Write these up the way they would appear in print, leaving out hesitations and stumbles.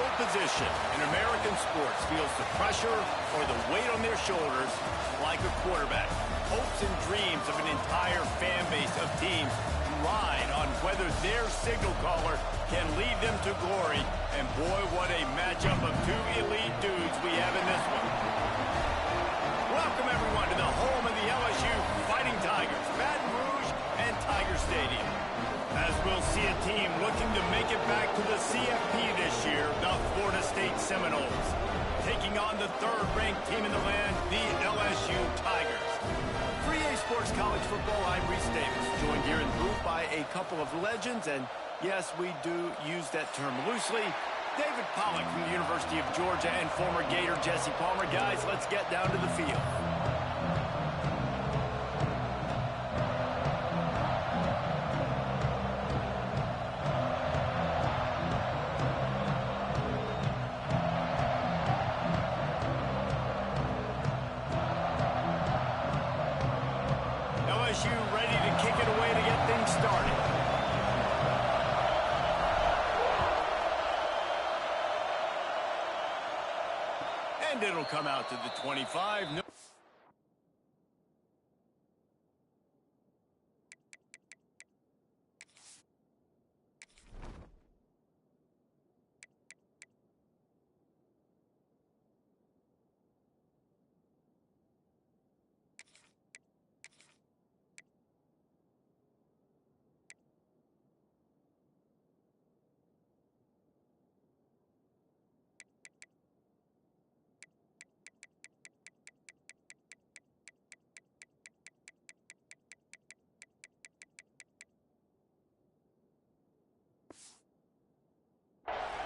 field position in American sports feels the pressure or the weight on their shoulders like a quarterback. Hopes and dreams of an entire fan base of teams ride on whether their signal caller can lead them to glory. And boy, what a matchup of two elite dudes we have in this one. Welcome, everyone, to the home of the LSU Fighting Tigers, Baton Rouge and Tiger Stadium. As we'll see a team looking to make it back to the CFP this year, the Florida State Seminoles, taking on the third-ranked team in the land, the LSU Tigers. For EA Sports College Football, I'm Reese Davis, joined here in the booth by a couple of legends, and yes, we do use that term loosely. David Pollack from the University of Georgia and former Gator Jesse Palmer. Guys, let's get down to the field. LSU ready to kick it away to get things started. And it'll come out to the 25. No.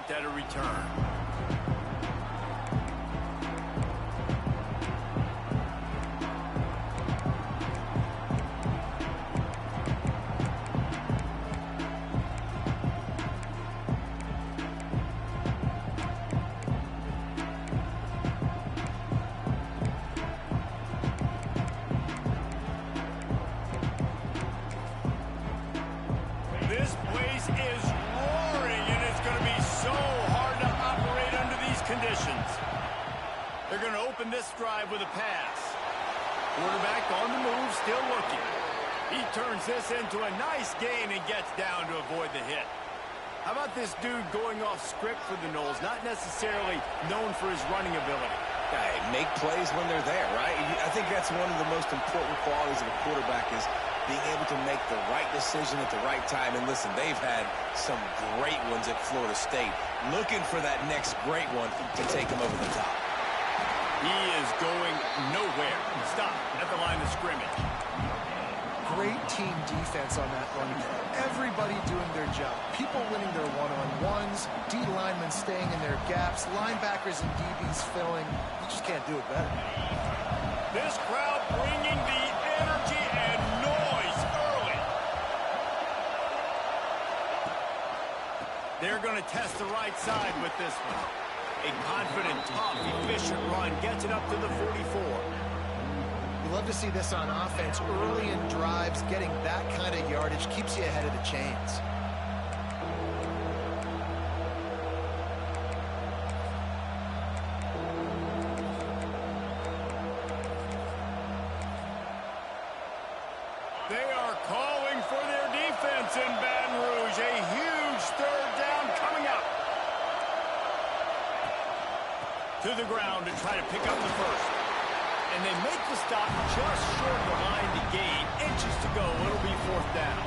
At a return. This place is roaring, and it's going to be so hard to operate under these conditions. They're going to open this drive with a pass. Quarterback on the move, still looking. He turns this into a nice gain and gets down to avoid the hit. How about this dude going off script for the Noles, not necessarily known for his running ability? Hey, make plays when they're there, right? I think that's one of the most important qualities of a quarterback is being able to make the right decision at the right time. And listen, they've had some great ones at Florida State. Looking for that next great one to take them over the top. He is going nowhere. Stop at the line of scrimmage. Great team defense on that run. Everybody doing their job. People winning their one-on-ones, D linemen staying in their gaps, linebackers and DBs filling. You just can't do it better. This crowd bringing the energy and noise early. They're going to test the right side with this one. A confident, tough, efficient run gets it up to the 44. You love to see this on offense. Early in drives, getting that kind of yardage keeps you ahead of the chains. They are calling for their defense in Baton Rouge. A huge third down coming up. To the ground to try to pick up the first. And they make the stop just short of the line to gain. Inches to go. It'll be fourth down.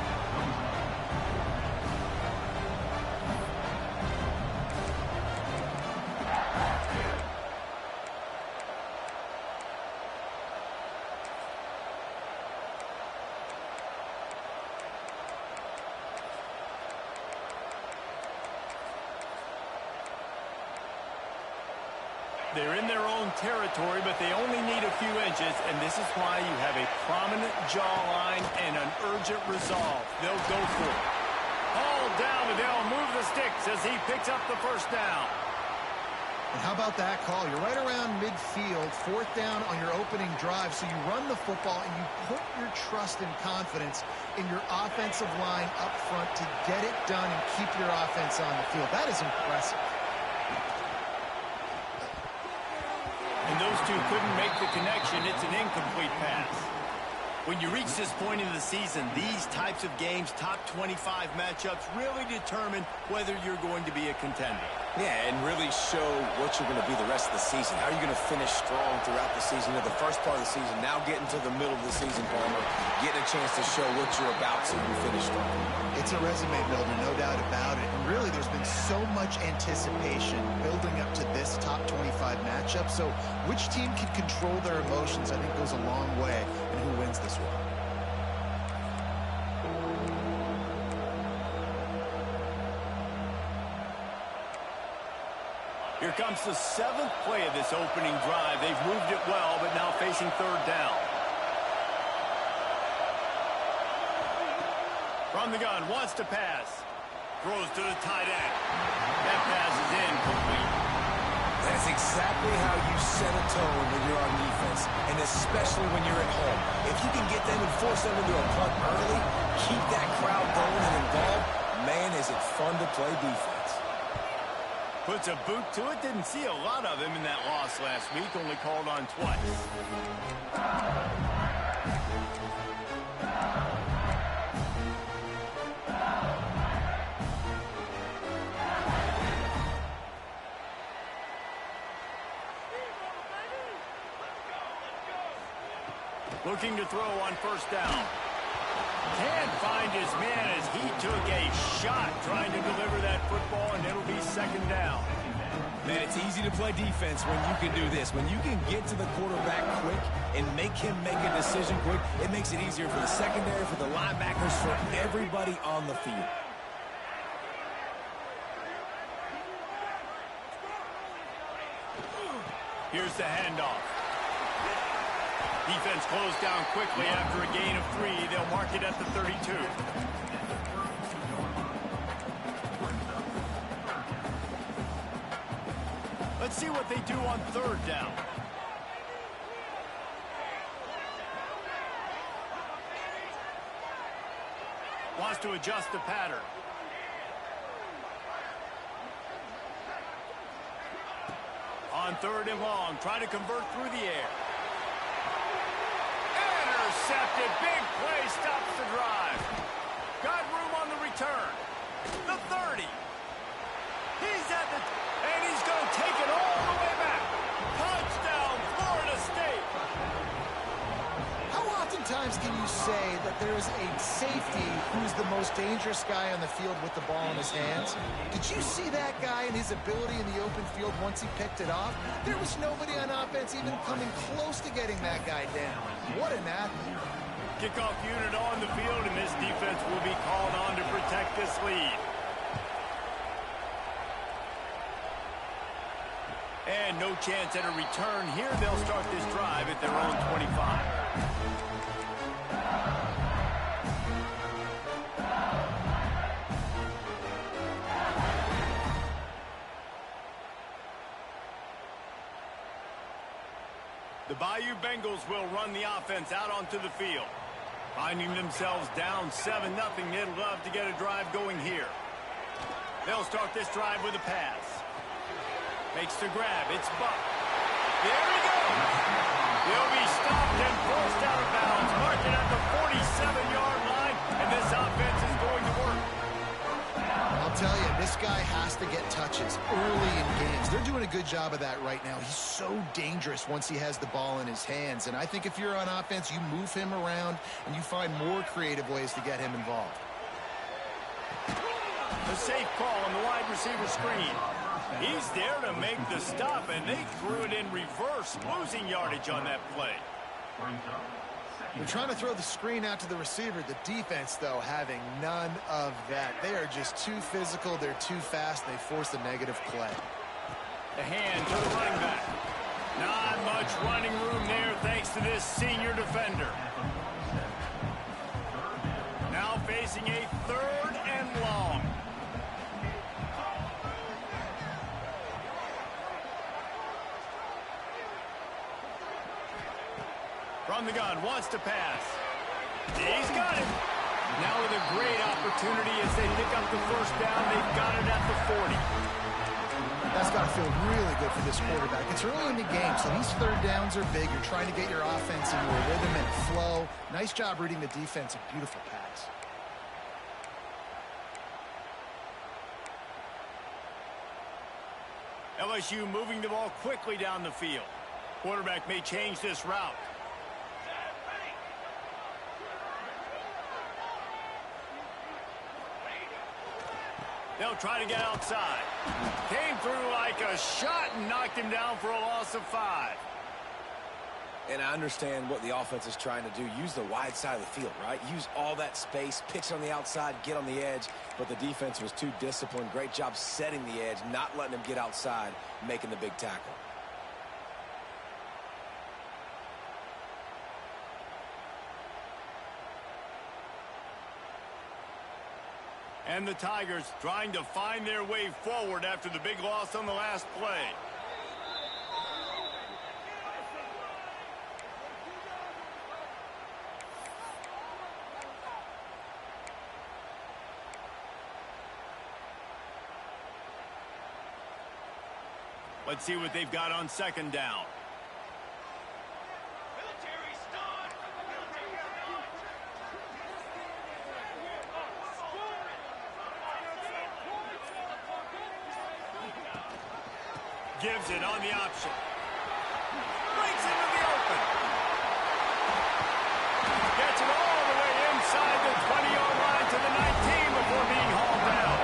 They're in their own territory, but they only need a few inches, and this is why you have a prominent jawline and an urgent resolve. They'll go for it. Hauled down, and they'll move the sticks as he picks up the first down. And how about that call? You're right around midfield, fourth down on your opening drive, so you run the football and you put your trust and confidence in your offensive line up front to get it done and keep your offense on the field. That is impressive. those two couldn't make the connection. It's an incomplete pass. When you reach this point in the season, these types of games, top 25 matchups, really determine whether you're going to be a contender. Yeah, and really show what you're going to be the rest of the season. How are you going to finish strong throughout the season, or the first part of the season, now getting to the middle of the season, Palmer, getting a chance to show what you're about to finish strong. It's a resume builder, no doubt about it. And really, there's been so much anticipation building up to this top 25 matchup. So which team can control their emotions, I think, goes a long way in who wins this one. Here comes the 7th play of this opening drive. They've moved it well, but now facing 3rd down. From the gun, wants to pass. Throws to the tight end. That pass is incomplete. That's exactly how you set a tone when you're on defense, and especially when you're at home. If you can get them and force them into a punt early, keep that crowd going and involved, man, is it fun to play defense. Puts a boot to it. Didn't see a lot of him in that loss last week. Only called on twice. Looking to throw on 1st down. Can't find his man as he took a shot trying to deliver that football, and it'll be 2nd down. Man, it's easy to play defense when you can do this. When you can get to the quarterback quick and make him make a decision quick, it makes it easier for the secondary, for the linebackers, for everybody on the field. Here's the handoff. Defense closed down quickly after a gain of 3. They'll mark it at the 32. Let's see what they do on 3rd down. Wants to adjust the pattern. On 3rd and long, try to convert through the air. Intercepted. Big play stops the drive. Got room on the return. The 30. He's at the... and he's going to take it all the way back. Touchdown, Florida State. How oftentimes can you say that there is a safety who's the most dangerous guy on the field with the ball in his hands? Did you see that guy and his ability in the open field once he picked it off? There was nobody on offense even coming close to getting that guy down. What an athlete. Kickoff unit on the field, and this defense will be called on to protect this lead. And no chance at a return here. They'll start this drive at their own 25. The Bayou Bengals will run the offense out onto the field. Finding themselves down 7-0, they'd love to get a drive going here. They'll start this drive with a pass. Makes the grab. It's Buck. There he goes. He'll be stopped and forced out of bounds. Marking at the 47-yard line, and this offense is going to work. I'll tell you, this guy has to get touches early in games. They're doing a good job of that right now. He's so dangerous once he has the ball in his hands. And I think if you're on offense, you move him around and you find more creative ways to get him involved. A safe call on the wide receiver screen. He's there to make the stop, and they threw it in reverse, losing yardage on that play. They're trying to throw the screen out to the receiver. The defense, though, having none of that. They are just too physical. They're too fast. They force a negative play. The hand to the running back. Not much running room there thanks to this senior defender. Now facing a 3rd and long. From the gun, wants to pass. He's got it. Now with a great opportunity as they pick up the 1st down. They've got it at the 40. That's got to feel really good for this quarterback. It's early in the game, so these third downs are big. You're trying to get your offense into a rhythm and flow. Nice job reading the defense. A beautiful pass. LSU moving the ball quickly down the field. Quarterback may change this route. They'll try to get outside. Came through like a shot and knocked him down for a loss of 5. And I understand what the offense is trying to do. Use the wide side of the field, right? Use all that space, pitch on the outside, get on the edge. But the defense was too disciplined. Great job setting the edge, not letting him get outside, making the big tackle. And the Tigers trying to find their way forward after the big loss on the last play. Let's see what they've got on second down. Gives it on the option. Breaks into the open. Gets it all the way inside the 20-yard line to the 19 before being hauled down.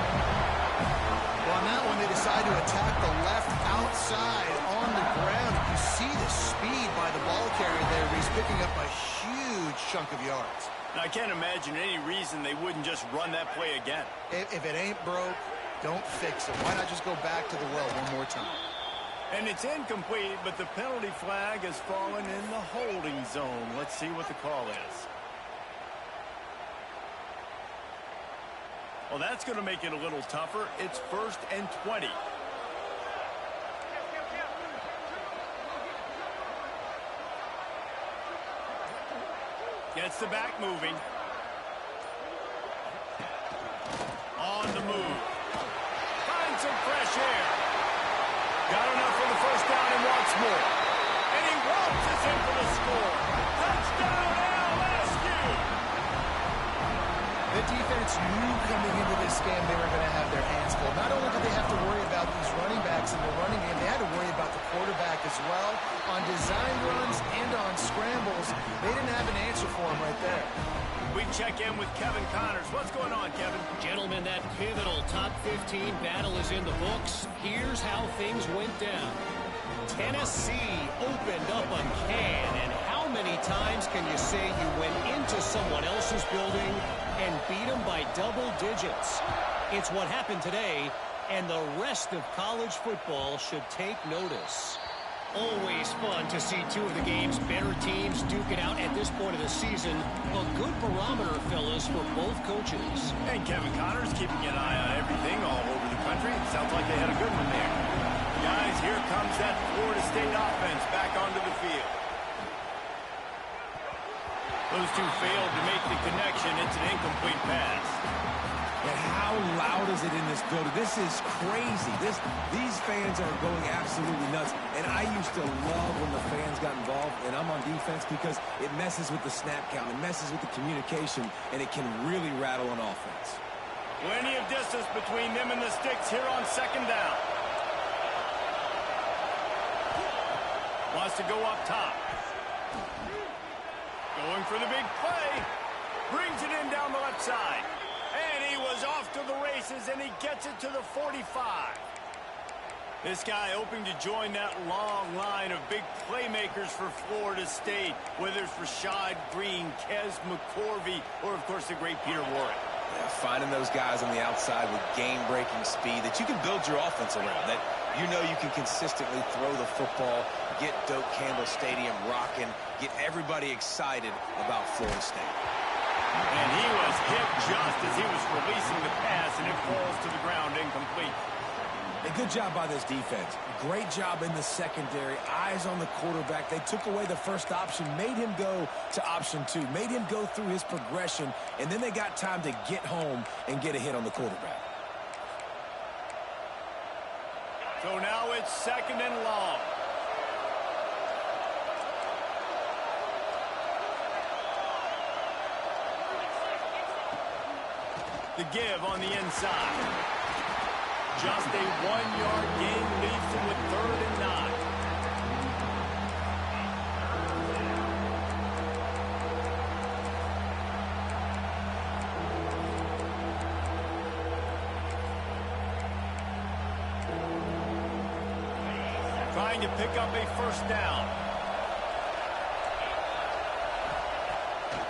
Well, on that one, they decide to attack the left outside on the ground. You see the speed by the ball carrier there. He's picking up a huge chunk of yards. And I can't imagine any reason they wouldn't just run that play again. If it ain't broke, don't fix it. Why not just go back to the well one more time? And it's incomplete, but the penalty flag has fallen in the holding zone. Let's see what the call is. Well, that's going to make it a little tougher. It's 1st and 20. Gets the back moving. On the move. Finds some fresh air. Got enough for the first down and wants more. And he waltzes in for the score. Touchdown, LSU! The defense knew coming into this game they were going to have their hands full. Not only did they have to worry about these running backs in the running game, they had to worry about the quarterback as well. On design runs and on scrambles, they didn't have an answer for him right there. We check in with Kevin Connors. What's going on, Kevin? Gentlemen, that pivotal top 15 battle is in the books. Here's how things went down. Tennessee opened up a can, and how many times can you say you went into someone else's building and beat them by double digits? It's what happened today, and the rest of college football should take notice. Always fun to see two of the game's better teams duke it out at this point of the season. A good barometer, fellas, for both coaches. And Kevin Connors keeping an eye on everything all over the country. It sounds like they had a good one there. Guys, here comes that Florida State offense back onto the field. Those two failed to make the connection. It's an incomplete pass. And how loud is it in this building? This is crazy. These fans are going absolutely nuts. And I used to love when the fans got involved, and I'm on defense, because it messes with the snap count. It messes with the communication, and it can really rattle an offense. Plenty of distance between them and the sticks here on second down. Wants to go up top. Going for the big play. Brings it in down the left side. And he was off to the races, and he gets it to the 45. This guy hoping to join that long line of big playmakers for Florida State, whether it's Rashad Green, Kez McCorvey, or, of course, the great Peter Warrick. Yeah, finding those guys on the outside with game-breaking speed that you can build your offense around, that you know you can consistently throw the football, get Doak Campbell Stadium rocking, get everybody excited about Florida State. And he was hit just as he was releasing the pass, and it falls to the ground incomplete. A good job by this defense. Great job in the secondary. Eyes on the quarterback. They took away the first option, made him go to option 2, made him go through his progression, and then they got time to get home and get a hit on the quarterback. So now it's 2nd and long. The give on the inside. Just a 1-yard gain leaves them with 3rd and 9. Trying to pick up a 1st down.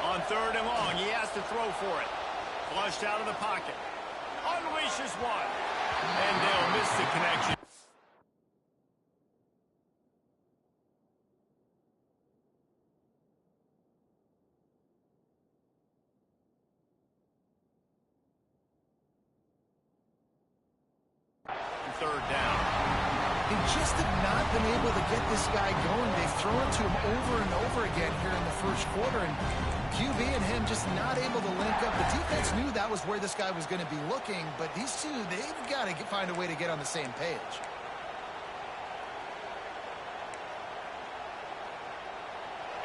On 3rd and long, he has to throw for it. Flushed out of the pocket. Unleashes one. And they'll miss the connection. And 3rd down. They just have not been able to get this guy going. They've thrown to him over and over again here in the 1st quarter, and QB and him just not able to link up. The defense knew that was where this guy was going to be looking, but these two, they've got to find a way to get on the same page.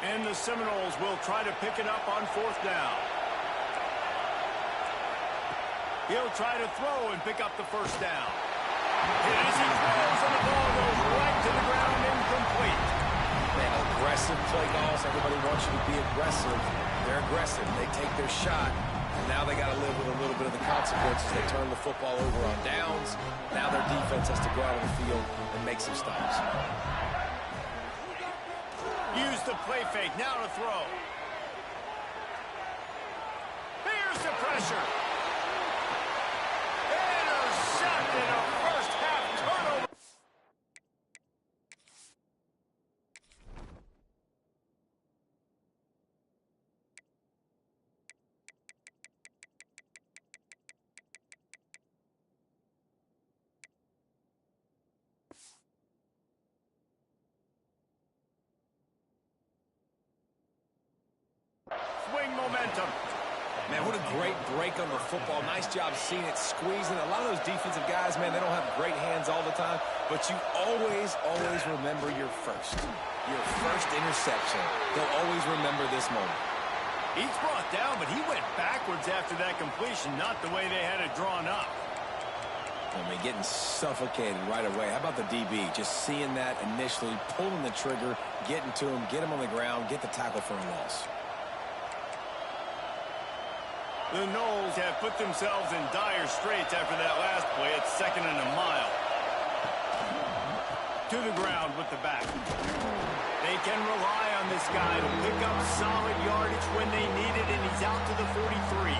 And the Seminoles will try to pick it up on 4th down. He'll try to throw and pick up the 1st down. As he throws, and the ball goes right to the ground, incomplete. Man, aggressive play calls. Everybody wants you to be aggressive. They're aggressive. They take their shot, and now they got to live with a little bit of the consequences. They turn the football over on downs. Now their defense has to go out on the field and make some stops. Use the play fake. Now to throw. Here's the pressure. Intercepted, a first-half turnover. Swing momentum. Man, what a great break on the football. Nice job seeing it squeezing. A lot of those defensive guys, man, they don't have great hands all the time, but you always remember your first interception. They'll always remember this moment. He's brought down, but he went backwards after that completion, not the way they had it drawn up. I mean, getting suffocated right away. How about the DB? Just seeing that initially, pulling the trigger, getting to him, get him on the ground, get the tackle for a loss. The Noles have put themselves in dire straits after that last play. It's 2nd and a mile. To the ground with the back. They can rely on this guy to pick up solid yardage when they need it, and he's out to the 43.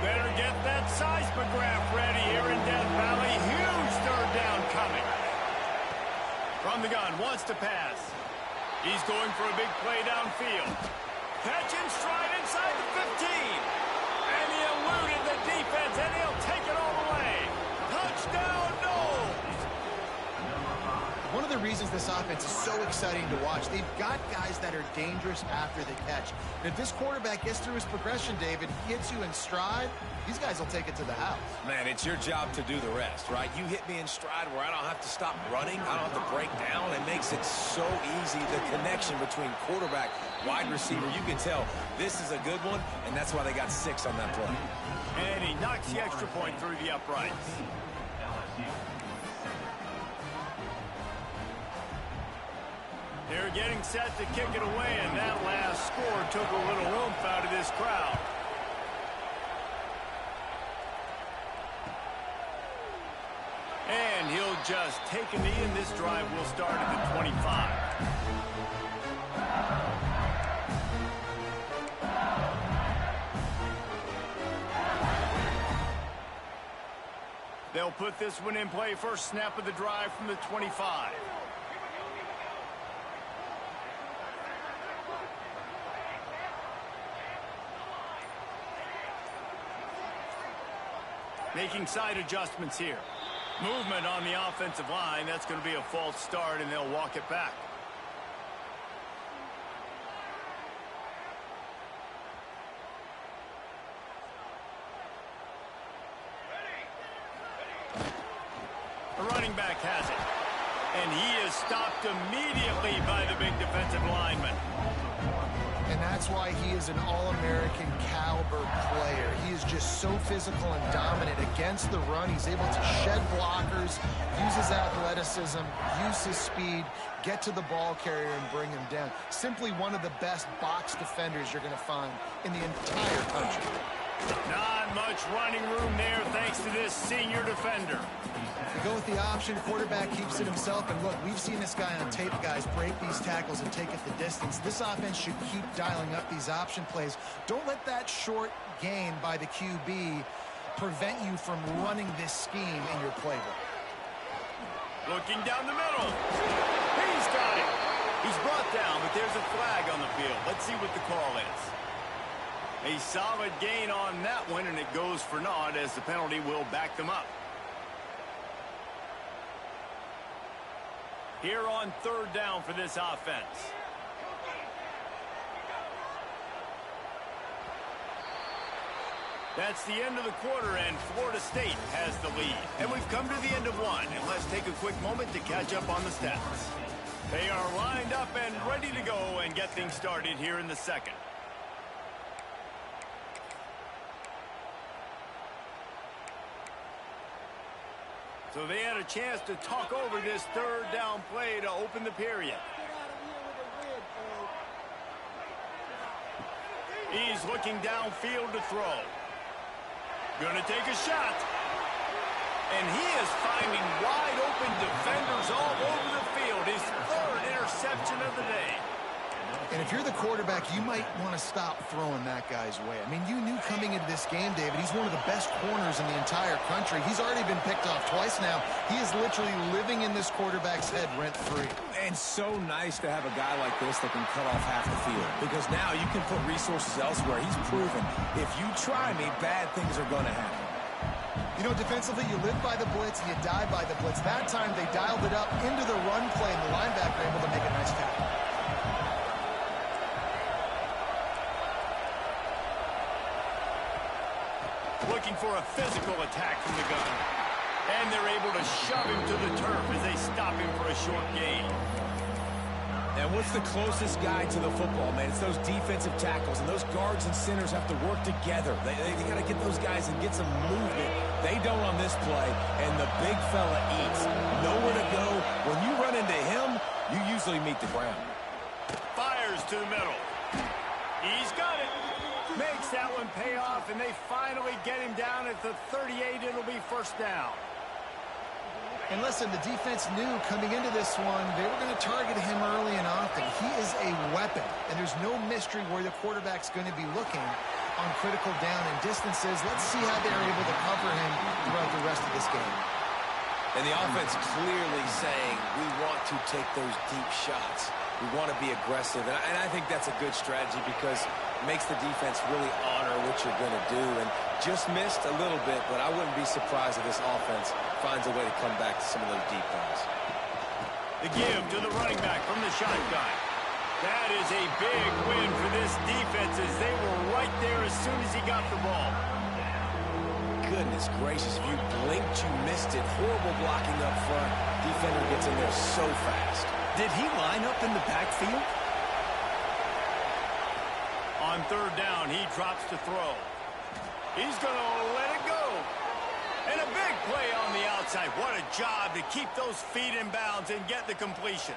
Better get that seismograph ready here in Death Valley. Huge 3rd down coming. From the gun, wants to pass. He's going for a big play downfield. Catch in stride inside the 15. And he eluded the defense, and he'll take it all the way. Touchdown, Noles! One of the reasons this offense is so exciting to watch, they've got guys that are dangerous after the catch. And if this quarterback gets through his progression, David, hits you in stride, these guys will take it to the house. Man, it's your job to do the rest, right? You hit me in stride where I don't have to stop running. I don't have to break down. It makes it so easy. The connection between quarterback, wide receiver, you can tell this is a good one, and that's why they got 6 on that play. And he knocks the extra point through the uprights. They're getting set to kick it away, and that last score took a little oomph out of this crowd. And he'll just take a knee, and this drive will start at the 25. They'll put this one in play. First snap of the drive from the 25. Making side adjustments here. Movement on the offensive line. That's going to be a false start, and they'll walk it back. The running back has it. And he is stopped immediately by the big defensive lineman. And that's why he is an All-American caliber player. He is just so physical and dominant against the run. He's able to shed blockers, use his athleticism, use his speed, get to the ball carrier and bring him down. Simply one of the best box defenders you're going to find in the entire country. Not much running room there thanks to this senior defender. They go with the option. Quarterback keeps it himself. And look, we've seen this guy on tape, guys, break these tackles and take it the distance. This offense should keep dialing up these option plays. Don't let that short gain by the QB prevent you from running this scheme in your playbook. Looking down the middle. He's got it. He's brought down, but there's a flag on the field. Let's see what the call is. A solid gain on that one, and it goes for naught as the penalty will back them up. Here on third down for this offense. That's the end of the quarter, and Florida State has the lead. And we've come to the end of one, and let's take a quick moment to catch up on the stats. They are lined up and ready to go and get things started here in the second. So they had a chance to talk over this third down play to open the period. He's looking downfield to throw. Gonna take a shot. And he is finding wide open defenders all over the field. His third interception of the day. And if you're the quarterback, you might want to stop throwing that guy's way. I mean, you knew coming into this game, David, he's one of the best corners in the entire country. He's already been picked off twice now. He is literally living in this quarterback's head rent-free. And so nice to have a guy like this that can cut off half the field. Because now you can put resources elsewhere. He's proven, if you try me, bad things are going to happen. You know, defensively, you live by the blitz and you die by the blitz. That time, they dialed it up into the run play, and the linebacker able to make a nice tackle. Looking for a physical attack from the gun. And they're able to shove him to the turf as they stop him for a short gain. And what's the closest guy to the football, man? It's those defensive tackles, and those guards and centers have to work together. They got to get those guys and get some movement. They don't on this play, and the big fella eats. Nowhere to go. When you run into him, you usually meet the ground. Fires to the middle. He's got it. Makes that one pay off, and they finally get him down at the 38. It'll be first down. And listen, the defense knew coming into this one, they were going to target him early and often. He is a weapon, and there's no mystery where the quarterback's going to be looking on critical down and distances. Let's see how they're able to cover him throughout the rest of this game. And the offense clearly saying, we want to take those deep shots. We want to be aggressive. And I think that's a good strategy because it makes the defense really honor what you're going to do. And just missed a little bit, but I wouldn't be surprised if this offense finds a way to come back to some of those deep balls. The give to the running back from the shotgun. That is a big win for this defense as they were right there as soon as he got the ball. Goodness gracious, if you blinked, you missed it. Horrible blocking up front. Defender gets in there so fast. Did he line up in the backfield? On third down, he drops to throw. He's going to let it go. And a big play on the outside. What a job to keep those feet in bounds and get the completion.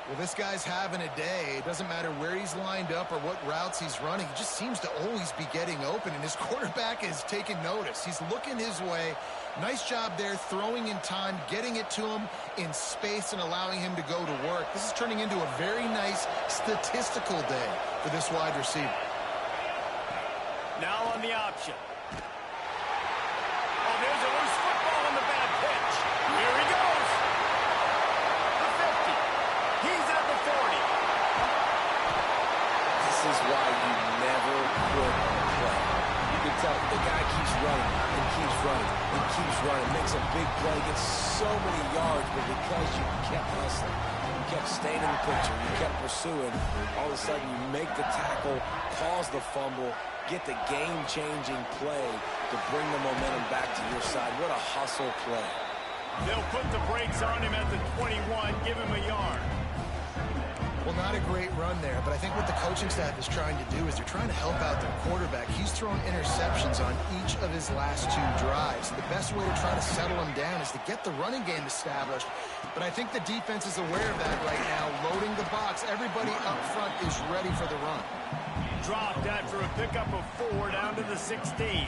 Well, this guy's having a day. It doesn't matter where he's lined up or what routes he's running. He just seems to always be getting open, and his quarterback is taking notice. He's looking his way. Nice job there, throwing in time, getting it to him in space and allowing him to go to work. This is turning into a very nice statistical day for this wide receiver. Now on the option. Oh, there's a loose football on the bad pitch. Here he goes. The 50. He's at the 40. This is why you never quit play. You can tell the guy keeps running and keeps running and keeps running. Makes a big play, gets so many yards, but because you kept hustling, you kept staying in the picture, you kept pursuing, all of a sudden you make the tackle, cause the fumble, get the game-changing play to bring the momentum back to your side. What a hustle play. They'll put the brakes on him at the 21, give him a yard. Well, not a great run there, but I think what the coaching staff is trying to do is they're trying to help out their quarterback. He's thrown interceptions on each of his last 2 drives. The best way to try to settle him down is to get the running game established. But I think the defense is aware of that right now, loading the box. Everybody up front is ready for the run. Dropped after a pickup of 4 down to the 16.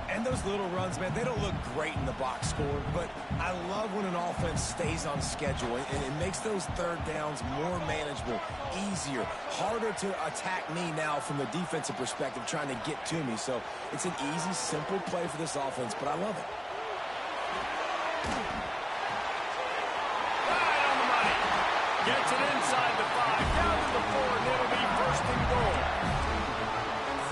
And those little runs, man, they don't look great in the box score, but I love when an offense stays on schedule, and it makes those third downs more manageable, easier, harder to attack me now from the defensive perspective trying to get to me. So it's an easy, simple play for this offense, but I love it. Right on the money. Gets it inside the 5, down to the 4, and it'll be first and goal.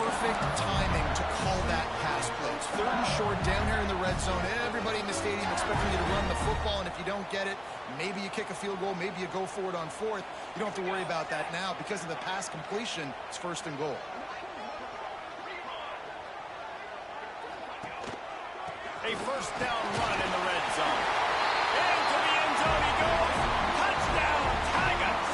Perfect timing to call that pass play. It's 3rd and short down here in the red zone. Everybody in the stadium expecting you to run the football, and if you don't get it, maybe you kick a field goal, maybe you go for it on 4th. You don't have to worry about that now. Because of the pass completion, it's first and goal. A first down run in the red zone. Into the end zone he goes. Touchdown, Tigers!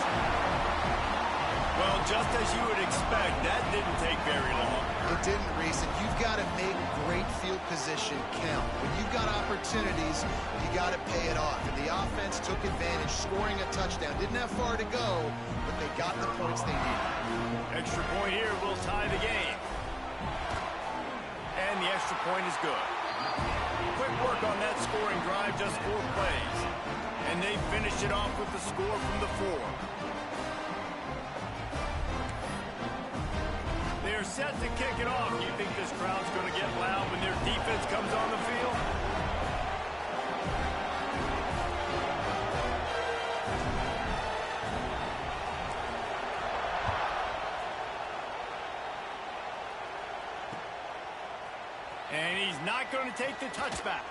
Well, just as you would expect, that didn't take very long. It didn't, Reese, and you've got to make great field position count. When you've got opportunities, you got to pay it off. And the offense took advantage, scoring a touchdown. Didn't have far to go, but they got the points they needed. Extra point here will tie the game. And the extra point is good. Quick work on that scoring drive, just 4 plays. And they finish it off with the score from the 4. They're set to kick it off. You think this crowd's going to get loud when their defense comes on the field? And he's not going to take the touchback.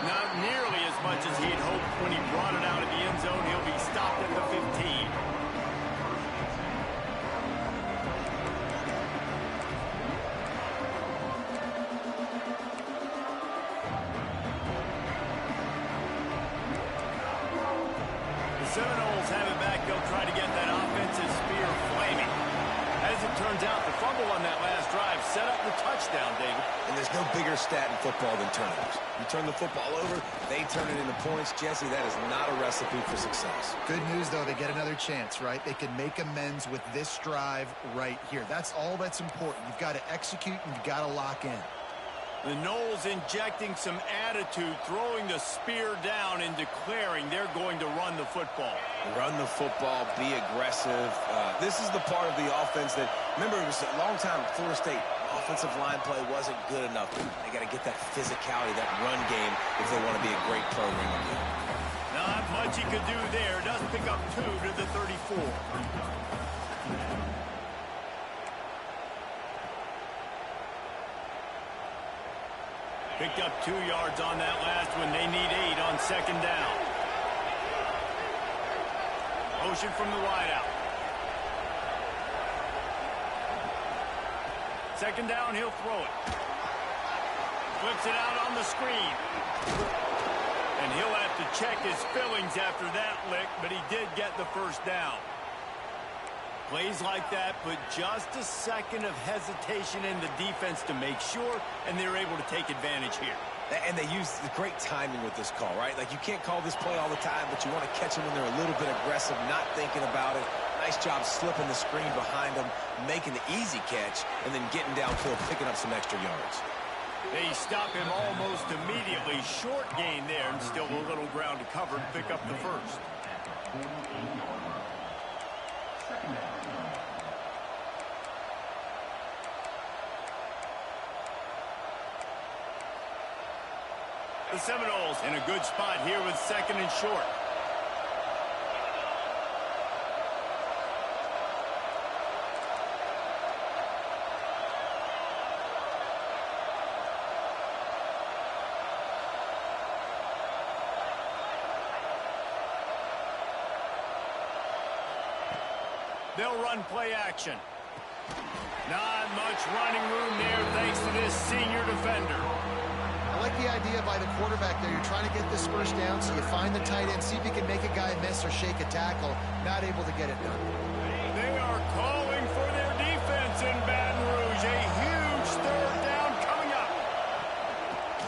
Not nearly as much as he had hoped when he brought it out of the end zone. He'll be stopped at the 15. Seminoles have it back. They'll try to get that offensive spear flaming. As it turns out, the fumble on that last drive set up the touchdown, David. And there's no bigger stat in football than turnovers. You turn the football over, they turn it into points. Jesse, that is not a recipe for success. Good news, though, they get another chance, right? They can make amends with this drive right here. That's all that's important. You've got to execute and you've got to lock in. The Noles injecting some attitude, throwing the spear down and declaring they're going to run the football. Run the football, be aggressive. This is the part of the offense that, remember, it was a long time, Florida State offensive line play wasn't good enough. They got to get that physicality, that run game, if they want to be a great program again. Not much he could do there. Does pick up 2 to the 34. Picked up 2 yards on that last one. They need 8 on second down. Motion from the wideout. Second down, he'll throw it. Flips it out on the screen. And he'll have to check his fillings after that lick, but he did get the first down. Plays like that put just a second of hesitation in the defense to make sure, and they're able to take advantage here. And they use the great timing with this call, right? Like, you can't call this play all the time, but you want to catch them when they're a little bit aggressive, not thinking about it. Nice job slipping the screen behind them, making the easy catch, and then getting downfield, picking up some extra yards. They stop him almost immediately. Short gain there, and still a little ground to cover to pick up the first. The Seminoles in a good spot here with second and short. They'll run play action. Not much running room there thanks to this senior defender. I like the idea by the quarterback there. You're trying to get this first down, so you find the tight end, see if you can make a guy miss or shake a tackle. Not able to get it done. They are calling for their defense in Baton Rouge. A huge third down coming up.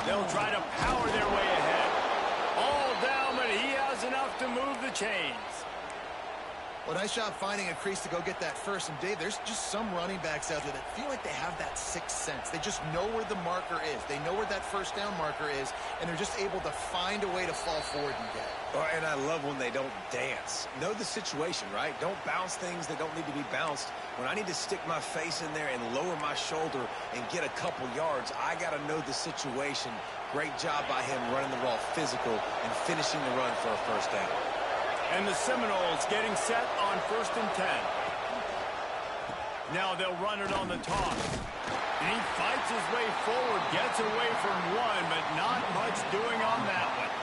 They'll try to power their way ahead. All down, but he has enough to move the chains. Well, nice job finding a crease to go get that first. And, Dave, there's just some running backs out there that feel like they have that sixth sense. They just know where the marker is. They know where that first down marker is, and they're just able to find a way to fall forward and get it. Oh, and I love when they don't dance. Know the situation, right? Don't bounce things that don't need to be bounced. When I need to stick my face in there and lower my shoulder and get a couple yards, I got to know the situation. Great job by him running the ball physical and finishing the run for a first down. And the Seminoles getting set on 1st and 10. Now they'll run it on the toss. And he fights his way forward, gets away from one, but not much doing on that one.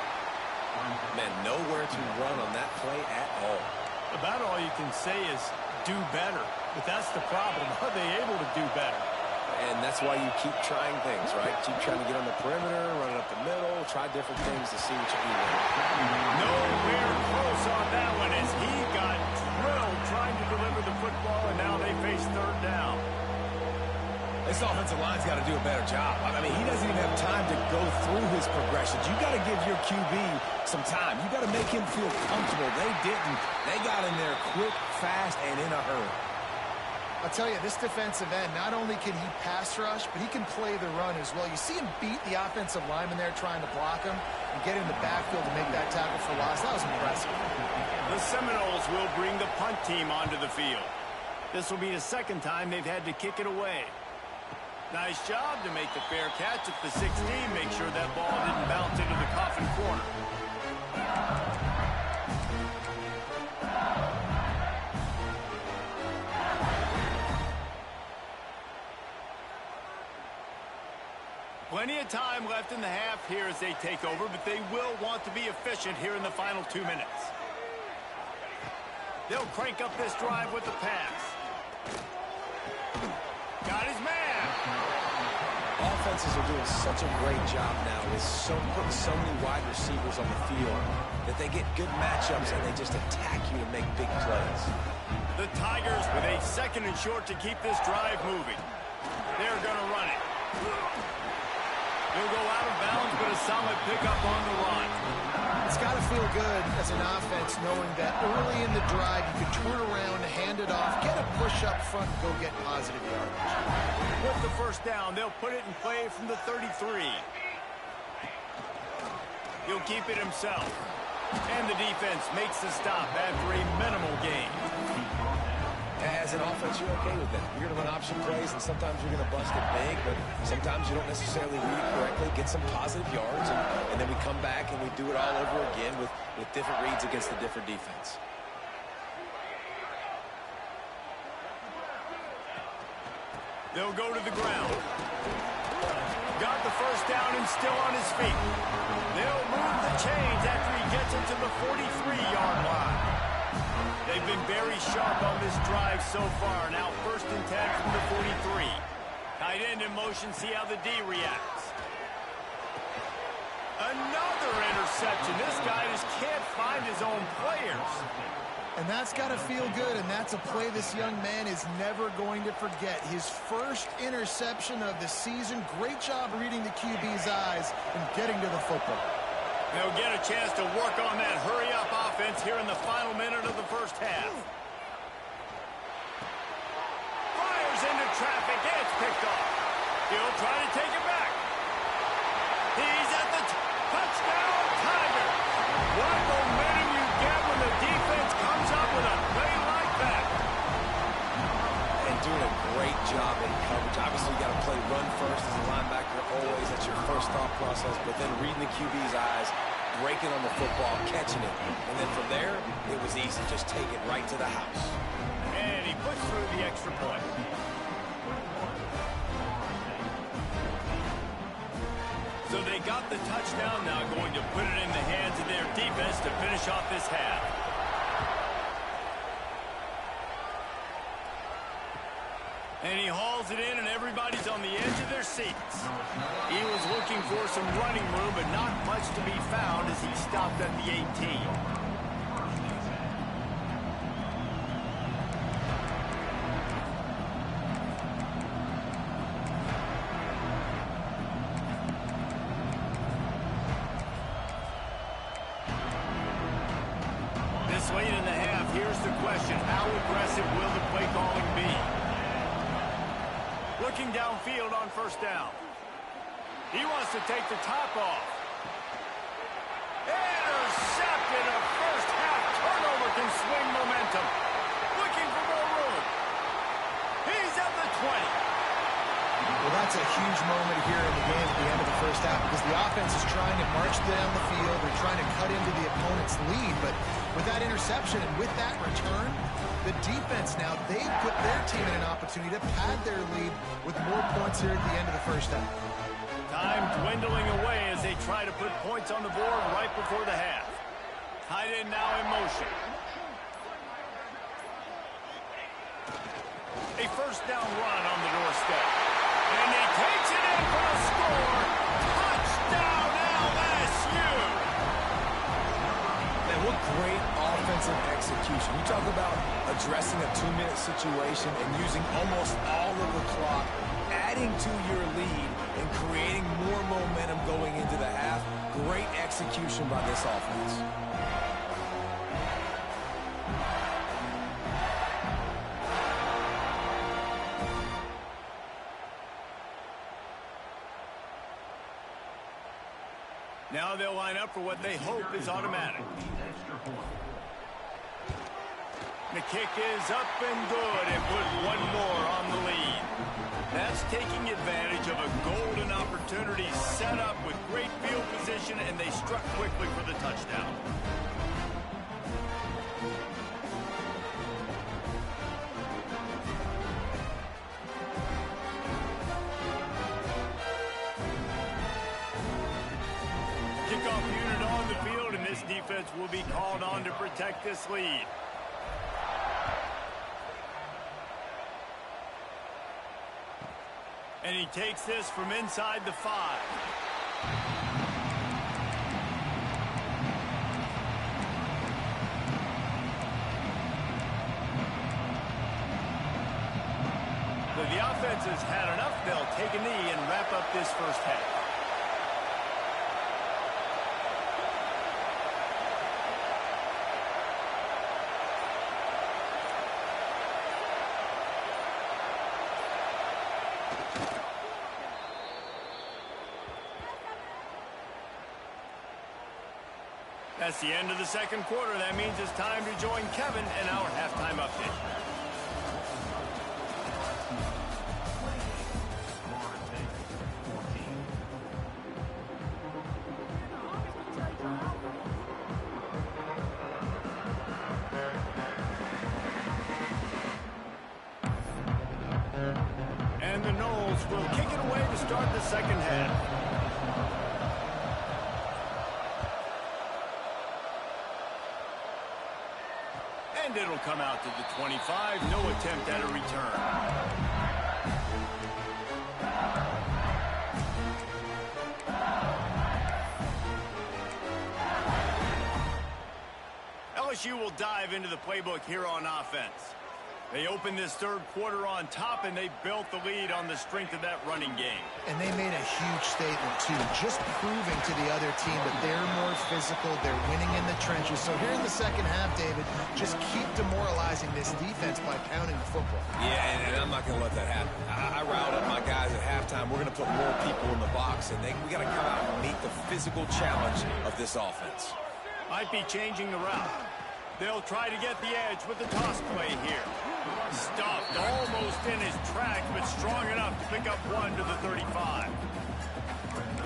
Man, nowhere to run on that play at all. About all you can say is do better. But that's the problem. Are they able to do better? And that's why you keep trying things, right? Keep trying to get on the perimeter, run it up the middle, try different things to see what you can do. Nowhere close on that one as he got drilled trying to deliver the football, and now they face third down. This offensive line's got to do a better job. I mean, he doesn't even have time to go through his progressions. You got to give your QB some time. You got to make him feel comfortable. They didn't. They got in there quick, fast, and in a hurry. I'll tell you, this defensive end, not only can he pass rush, but he can play the run as well. You see him beat the offensive lineman there trying to block him and get in the backfield to make that tackle for loss. That was impressive. The Seminoles will bring the punt team onto the field. This will be the second time they've had to kick it away. Nice job to make the fair catch at the 16. Make sure that ball didn't bounce into the coffin corner. Plenty of time left in the half here as they take over, but they will want to be efficient here in the final 2 minutes. They'll crank up this drive with the pass. Got his man. Offenses are doing such a great job now with putting so many wide receivers on the field that they get good matchups and they just attack you to make big plays. The Tigers with a 2nd and short to keep this drive moving. They're going to run it. He'll go out of bounds, but a solid pickup on the run. It's got to feel good as an offense knowing that early in the drive you can turn around, hand it off, get a push up front, and go get positive yardage. With the first down, they'll put it in play from the 33. He'll keep it himself. And the defense makes the stop after a minimal gain. As an offense, you're okay with that. You're going to run option plays, and sometimes you're going to bust it big, but sometimes you don't necessarily read it correctly, get some positive yards, and then we come back and we do it all over again with different reads against the different defense. They'll go to the ground. Got the first down and still on his feet. They'll move the chains after he gets it to the 43-yard line. They've been very sharp on this drive so far. Now 1st and 10 from the 43. Tight end in motion, see how the D reacts. Another interception. This guy just can't find his own players. And that's got to feel good, and that's a play this young man is never going to forget. His first interception of the season. Great job reading the QB's eyes and getting to the football. They'll get a chance to work on that hurry-up offense here in the final minute of the first half. Fires into traffic. It's picked off. He'll try to take it back. He's at the touchdown, Tiger. What momentum you get when the defense comes up with a play like that. And doing a great job in coverage. Obviously, you got to play run first as a linebacker always. That's your first thought process. But then reading the QB's eyes, breaking on the football, catching it. And then from there, it was easy. Just take it right to the house. And he pushed through the extra point. So they got the touchdown, now going to put it in the hands of their defense to finish off this half. And he hauls it in, and everybody's on the edge of their their seats. He was looking for some running room, but not much to be found as he stopped at the 18. This late in the half, here's the question. How aggressive will the play calling be? Looking downfield on first down. He wants to take the top off. Intercepted. A first half turnover can swing momentum. Looking for more room. He's at the 20. Well, that's a huge moment here in the game at the end of the first half because the offense is trying to march down the field. They're trying to cut into the opponent's lead. But with that interception and with that return, the defense now, they put their team in an opportunity to pad their lead with more points here at the end of the first half. Time dwindling away as they try to put points on the board right before the half. Tight end now in motion. A first down run on the doorstep. And he takes it in for a score. Touchdown, LSU! Man, what great offensive execution. You talk about addressing a 2-minute situation and using almost all of the clock, adding to your lead and creating more momentum going into the half. Great execution by this offense. Now they'll line up for what they hope is automatic. The kick is up and good and put one more on the lead. That's taking advantage of a golden opportunity set up with great field position, and they struck quickly for the touchdown. Kickoff unit on the field, and this defense will be called on to protect this lead. And he takes this from inside the 5. So the offense has had enough. They'll take a knee and wrap up this first half. That's the end of the second quarter. That means it's time to join Kevin in our halftime update. And the Noles will kick it away to start the second half. And it'll come out to the 25. No attempt at a return. LSU will dive into the playbook here on offense. They opened this third quarter on top, and they built the lead on the strength of that running game. And they made a huge statement, too, just proving to the other team that they're more physical, they're winning in the trenches. So here in the second half, David, just keep demoralizing this defense by pounding the football. Yeah, and I'm not going to let that happen. I riled up my guys at halftime. We're going to put more people in the box, and we got to come out and meet the physical challenge of this offense. Might be changing the route. They'll try to get the edge with the toss play here. Stuffed almost in his tracks, but strong enough to pick up one to the 35.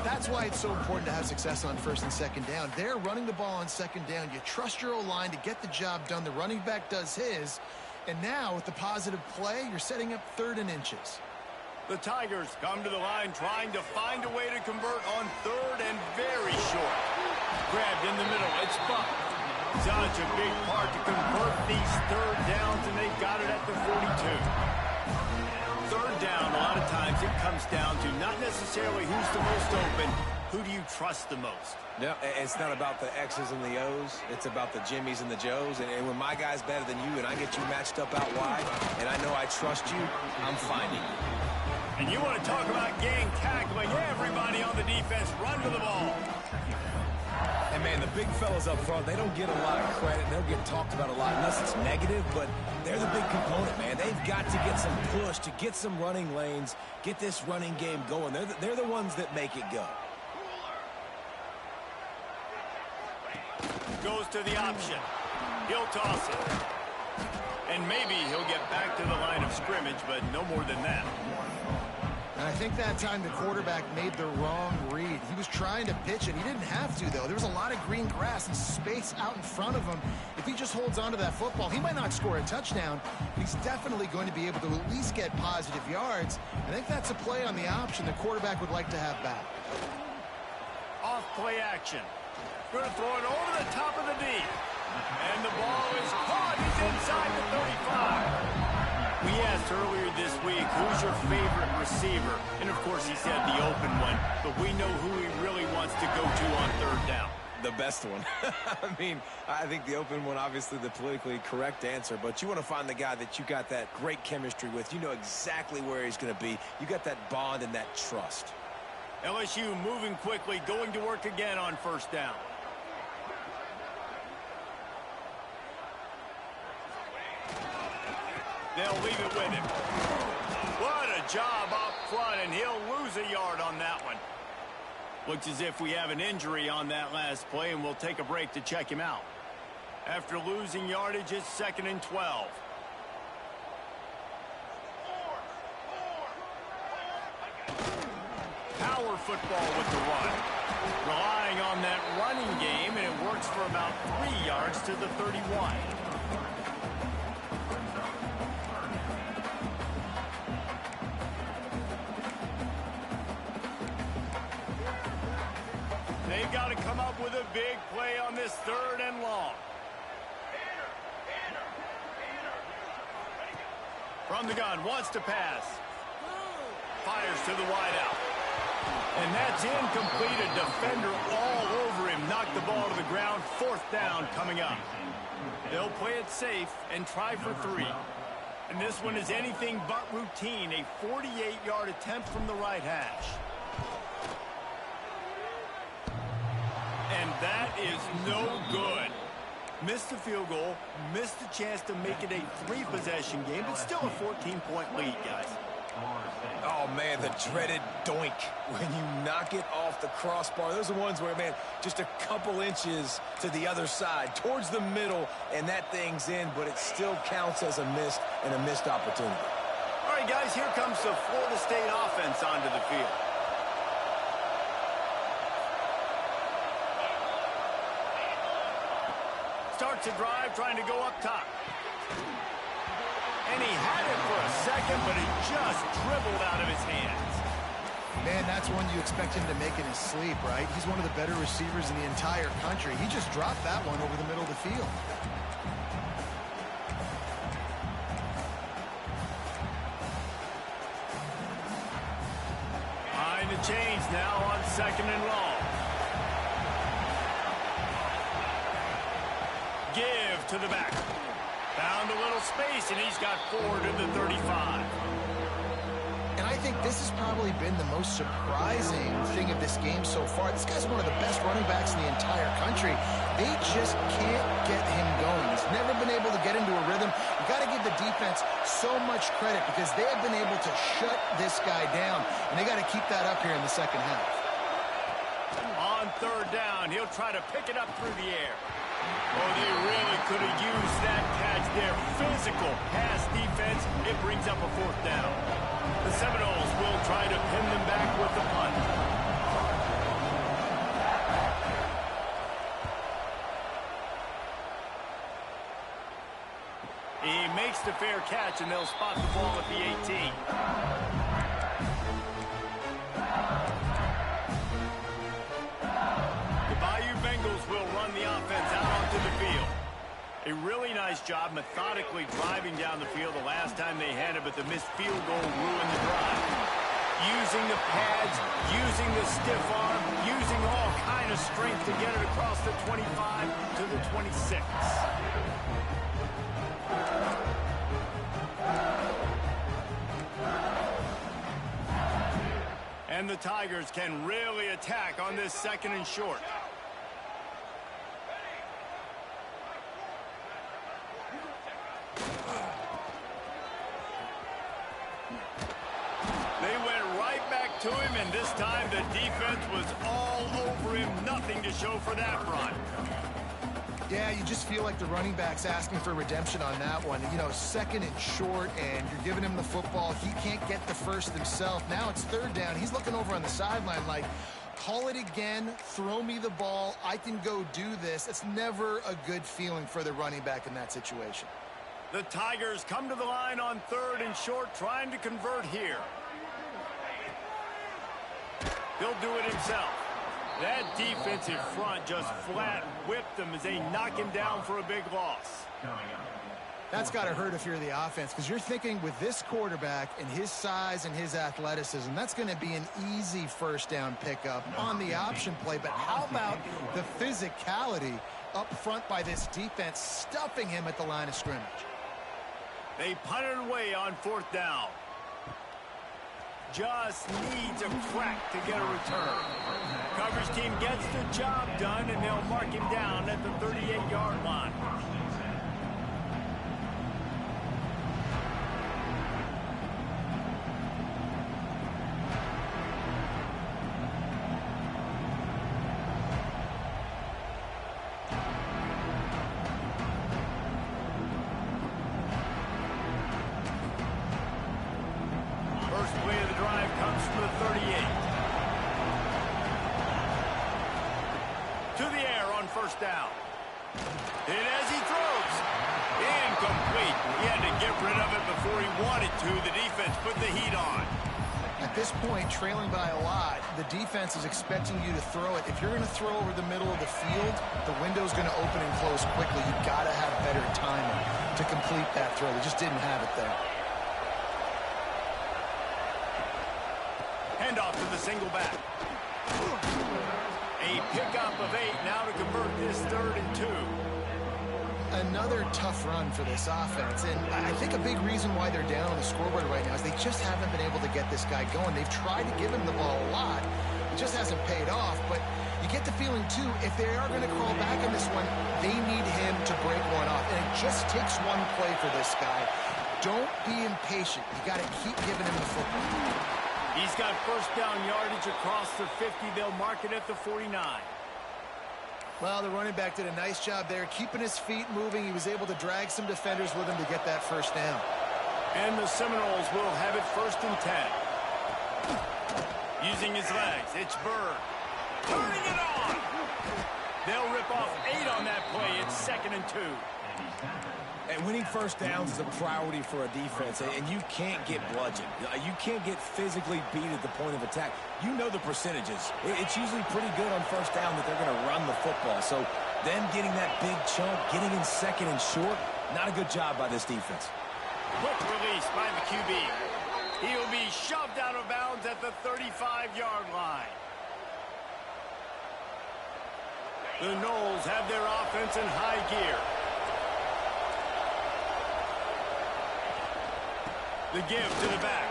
That's why it's so important to have success on first and second down. They're running the ball on second down. You trust your O-line to get the job done. The running back does his. And now, with the positive play, you're setting up third and inches. The Tigers come to the line trying to find a way to convert on third and very short. Grabbed in the middle. It's Buck. Such a big part to convert these third downs, and they've got it at the 42. Third down, a lot of times it comes down to not necessarily who's the most open, who do you trust the most? No, it's not about the X's and the O's. It's about the Jimmys and the Joes. And when my guy's better than you and I get you matched up out wide and I know I trust you, I'm finding you. And you want to talk about gang tackling, everybody on the defense run to the ball. And, man, the big fellas up front, they don't get a lot of credit. They don't get talked about a lot unless it's negative, but they're the big component, man. They've got to get some push to get some running lanes, get this running game going. They're the ones that make it go. Goes to the option. He'll toss it. And maybe he'll get back to the line of scrimmage, but no more than that. And I think that time the quarterback made the wrong read. He was trying to pitch it. He didn't have to, though. There was a lot of green grass and space out in front of him. If he just holds on to that football, he might not score a touchdown, but he's definitely going to be able to at least get positive yards. I think that's a play on the option the quarterback would like to have back. Off play action. Going to throw it over the top of the D. And the ball is caught. He's inside the 35. We asked earlier this week, who's your favorite receiver? And, of course, he said the open one. But we know who he really wants to go to on third down. The best one. I mean, I think the open one, obviously the politically correct answer, but you want to find the guy that you got that great chemistry with. You know exactly where he's going to be. You got that bond and that trust. LSU moving quickly, going to work again on first down. They'll leave it with him. What a job up front, and he'll lose a yard on that one. Looks as if we have an injury on that last play, and we'll take a break to check him out. After losing yardage, it's 2nd and 12. Power football with the run. Relying on that running game, and it works for about 3 yards to the 31. They've got to come up with a big play on this 3rd and long. From the gun, wants to pass. Fires to the wideout. And that's incomplete. A defender all over him. Knocked the ball to the ground. 4th down coming up. They'll play it safe and try for 3. And this one is anything but routine. A 48-yard attempt from the right hash. And that is no good. Missed the field goal, missed the chance to make it a 3-possession game, but still a 14-point lead, guys. Oh, man, the dreaded doink when you knock it off the crossbar. Those are the ones where, man, just a couple inches to the other side, towards the middle, and that thing's in, but it still counts as a missed and a missed opportunity. All right, guys, here comes the Florida State offense onto the field. Starts a drive, trying to go up top. And he had it for a second, but it just dribbled out of his hands. Man, that's one you expect him to make in his sleep, right? He's one of the better receivers in the entire country. He just dropped that one over the middle of the field. Behind the chains now on 2nd and long. Give to the back. Found a little space, and he's got 4 to the 35. And I think this has probably been the most surprising thing of this game so far. This guy's one of the best running backs in the entire country. They just can't get him going. He's never been able to get into a rhythm. You got to give the defense so much credit because they have been able to shut this guy down, and they got to keep that up here in the second half. On 3rd down, he'll try to pick it up through the air. Oh, they really could have used that catch there. Physical pass defense. It brings up a 4th down. The Seminoles will try to pin them back with the punt. He makes the fair catch, and they'll spot the ball at the 18. A really nice job methodically driving down the field the last time they had it, but the missed field goal ruined the drive. using the pads, using the stiff arm, using all kind of strength to get it across the 25 to the 26. And the Tigers can really attack on this 2nd and short. They went right back to him, and this time the defense was all over him. Nothing to show for that run. Yeah, you just feel like the running back's asking for redemption on that one. You know, 2nd and short, and you're giving him the football. He can't get the first himself. Now it's 3rd down. He's looking over on the sideline like, call it again, throw me the ball, I can go do this. It's never a good feeling for the running back in that situation. The Tigers come to the line on 3rd and short, trying to convert here. He'll do it himself. That defensive front just flat whipped him as they knock him down for a big loss. That's got to hurt if you're the offense, because you're thinking with this quarterback and his size and his athleticism, that's going to be an easy 1st down pickup on the option play. But how about the physicality up front by this defense, stuffing him at the line of scrimmage? They punt it away on 4th down. Just needs a crack to get a return. Coverage team gets the job done, and they'll mark him down at the 38-yard line. First play of the drive comes from the 38. To the air on 1st down. And as he throws, incomplete. He had to get rid of it before he wanted to. The defense put the heat on. At this point, trailing by a lot, the defense is expecting you to throw it. If you're going to throw over the middle of the field, the window's going to open and close quickly. You've got to have better timing to complete that throw. They just didn't have it there. Handoff to the single back. A pickup of 8 now to convert this 3rd and 2. Another tough run for this offense, and I think a big reason why they're down on the scoreboard right now is they just haven't been able to get this guy going. They've tried to give him the ball a lot. It just hasn't paid off, but you get the feeling, too, if they are going to crawl back in this one, they need him to break one off, and it just takes one play for this guy. Don't be impatient. You got to keep giving him the football. He's got 1st down yardage across the 50. They'll mark it at the 49. Well, the running back did a nice job there, keeping his feet moving. He was able to drag some defenders with him to get that 1st down. And the Seminoles will have it 1st and 10. Using his legs, it's Bird. Turning it on! They'll rip off 8 on that play. It's 2nd and 2. And winning 1st downs is a priority for a defense, and you can't get bludgeoned. You can't get physically beat at the point of attack. You know the percentages. It's usually pretty good on 1st down that they're going to run the football. So them getting that big chunk, getting in 2nd and short, not a good job by this defense. Quick release by the QB. He'll be shoved out of bounds at the 35-yard line. The Noles have their offense in high gear. The give to the back.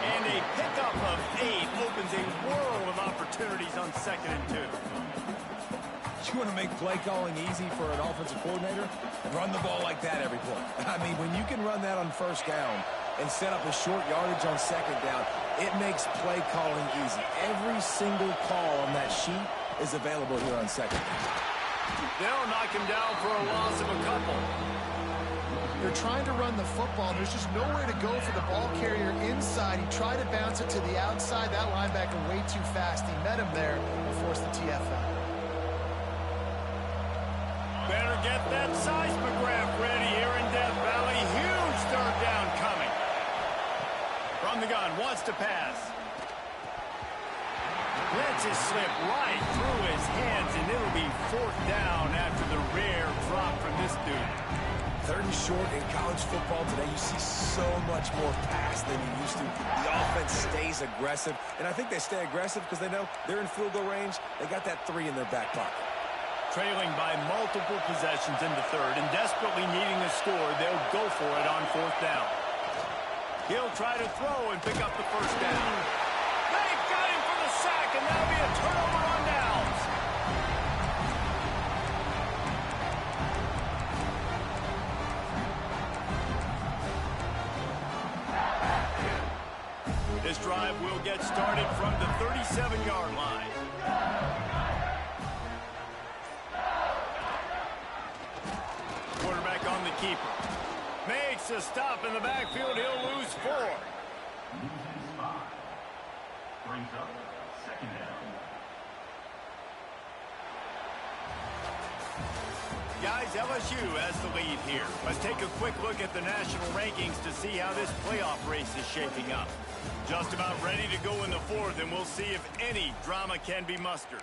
And a pickup of 8 opens a world of opportunities on 2nd and 2. You want to make play calling easy for an offensive coordinator? Run the ball like that every play. I mean, when you can run that on 1st down and set up a short yardage on 2nd down, it makes play calling easy. Every single call on that sheet is available here on 2nd down. They'll knock him down for a loss of a couple. They're trying to run the football. There's just nowhere to go for the ball carrier inside. He tried to bounce it to the outside. That linebacker way too fast. He met him there and forced the TFL. Better get that seismograph ready here in Death Valley. Huge 3rd down coming. From the gun, wants to pass. Lets it slip right through his hands, and it'll be 4th down after the rare drop from this dude. 3rd and short in college football today, you see so much more pass than you used to. The offense stays aggressive, and I think they stay aggressive because they know they're in field goal range. They got that 3 in their back pocket. Trailing by multiple possessions in the 3rd and desperately needing a score, they'll go for it on 4th down. He'll try to throw and pick up the 1st down. They've got him for the sack, and that'll be a turnover on downs. This drive will get started from the 37-yard line. Quarterback on the keeper. Makes a stop in the backfield. He'll lose 4. Brings up 2nd down. Guys, LSU has the lead here. Let's take a quick look at the national rankings to see how this playoff race is shaping up. Just about ready to go in the 4th, and we'll see if any drama can be mustered.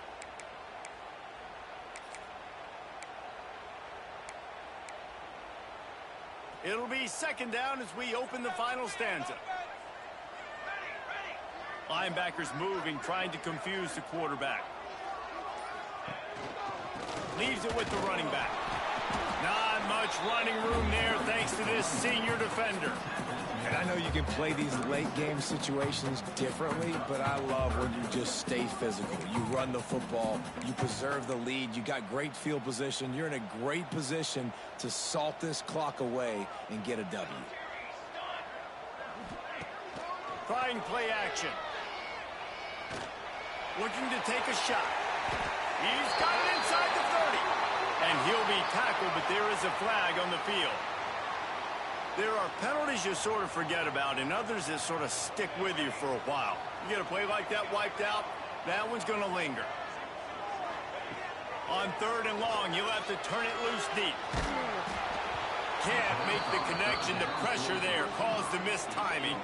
It'll be 2nd down as we open the final stanza. Linebackers moving, trying to confuse the quarterback. Leaves it with the running back. Not much running room there thanks to this senior defender. And I know you can play these late-game situations differently, but I love when you just stay physical. You run the football, you preserve the lead, you got great field position, you're in a great position to salt this clock away and get a W. Trying play action. Looking to take a shot. He's got it inside the 30. And he'll be tackled, but there is a flag on the field. There are penalties you sort of forget about and others that sort of stick with you for a while. You get a play like that wiped out, that one's going to linger. On 3rd and long, you'll have to turn it loose deep. Can't make the connection. The pressure there caused the missed timing.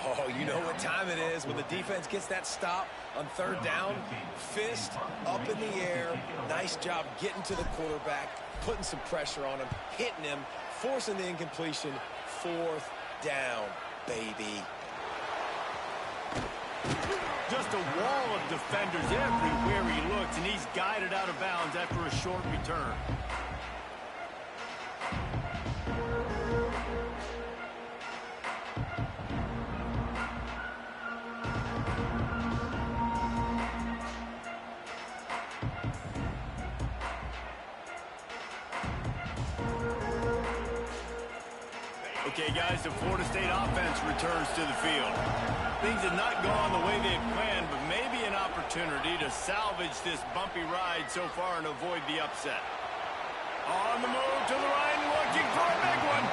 Oh, you know what time it is when the defense gets that stop on 3rd down. Fist up in the air. Nice job getting to the quarterback, putting some pressure on him, hitting him, forcing the incompletion. 4th down, baby. Just a wall of defenders everywhere he looks, and he's guided out of bounds after a short return. Okay, guys, the Florida State offense returns to the field. Things have not gone the way they've planned, but maybe an opportunity to salvage this bumpy ride so far and avoid the upset. On the move to the right, looking for a big one.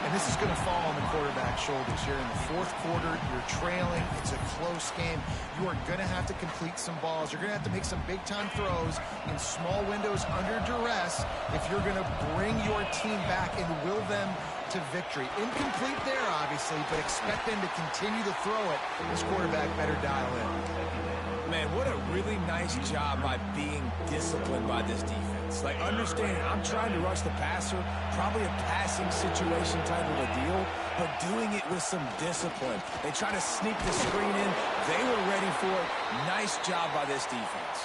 And this is going to fall on the quarterback's shoulders. You're in the 4th quarter. You're trailing. It's a close game. You are going to have to complete some balls. You're going to have to make some big-time throws in small windows under duress if you're going to bring your team back and will them to victory. Incomplete there, obviously, but expect them to continue to throw it. This quarterback better dial in. Man, what a really nice job by being disciplined by this defense. Like, understanding I'm trying to rush the passer, probably a passing situation type of a deal, but doing it with some discipline. They try to sneak the screen in. They were ready for it. Nice job by this defense.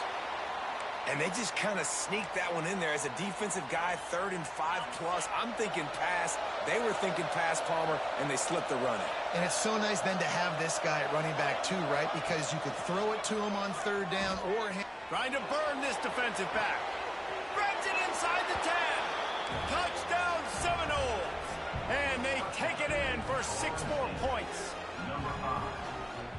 And they just kind of sneaked that one in there. As a defensive guy, 3rd and 5+. I'm thinking pass. They were thinking pass, Palmer, and they slipped the run in. And it's so nice then to have this guy at running back too, right? Because you could throw it to him on 3rd down or... Trying to burn this defensive back. Grabs it inside the 10. Touchdown Seminoles. And they take it in for 6 more points.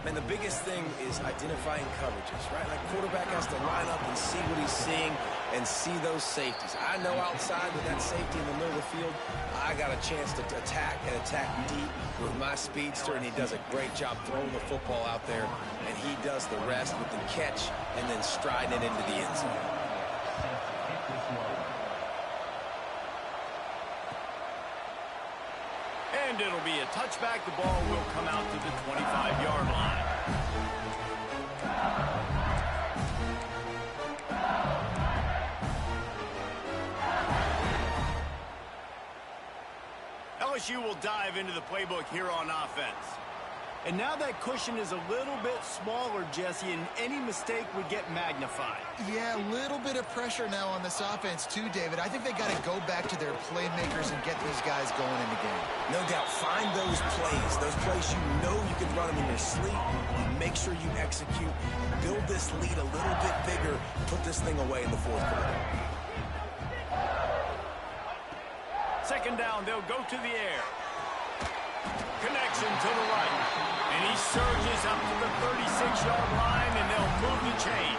And the biggest thing is identifying coverages, right? Like, quarterback has to line up and see what he's seeing and see those safeties. I know outside with that safety in the middle of the field, I got a chance to attack and attack deep with my speedster, and he does a great job throwing the football out there, and he does the rest with the catch and then striding it into the end zone. And it'll be a touchback. The ball will come out to the 25-yard line. LSU will dive into the playbook here on offense. And now that cushion is a little bit smaller, Jesse, and any mistake would get magnified. Yeah, a little bit of pressure now on this offense too, David. I think they got to go back to their playmakers and get these guys going in the game. No doubt. Find those plays you know you can run them in your sleep. Make sure you execute. Build this lead a little bit bigger. Put this thing away in the fourth quarter. Second down, they'll go to the air. Connection to the right. And he surges up to the 36-yard line, and they'll move the chain.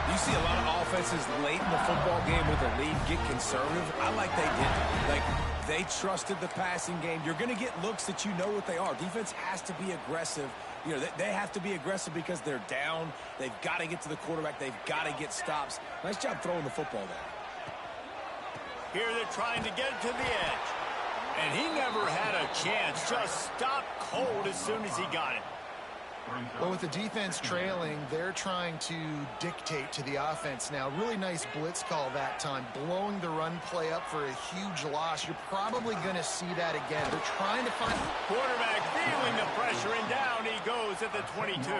You see a lot of offenses late in the football game with a lead get conservative. I like they didn't. Like, they trusted the passing game. You're going to get looks that you know what they are. Defense has to be aggressive. You know, they have to be aggressive because they're down. They've got to get to the quarterback. They've got to get stops. Nice job throwing the football there. Here they're trying to get it to the edge. And he never had a chance. Just stopped cold as soon as he got it. Well, with the defense trailing, they're trying to dictate to the offense now. Really nice blitz call that time, blowing the run play up for a huge loss. You're probably going to see that again. They're trying to find... Quarterback feeling the pressure, and down he goes at the 22.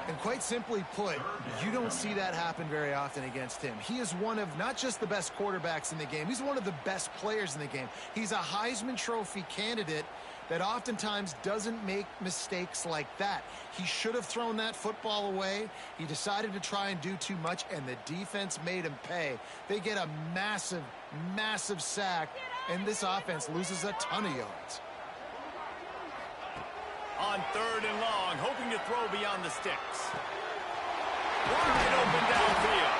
And quite simply put, you don't see that happen very often against him. He is one of not just the best quarterbacks in the game, he's one of the best players in the game. He's a Heisman Trophy candidate that oftentimes doesn't make mistakes like that. He should have thrown that football away. He decided to try and do too much, and the defense made him pay. They get a massive, massive sack, and this offense loses a ton of yards. On third and long, hoping to throw beyond the sticks. Wide open downfield.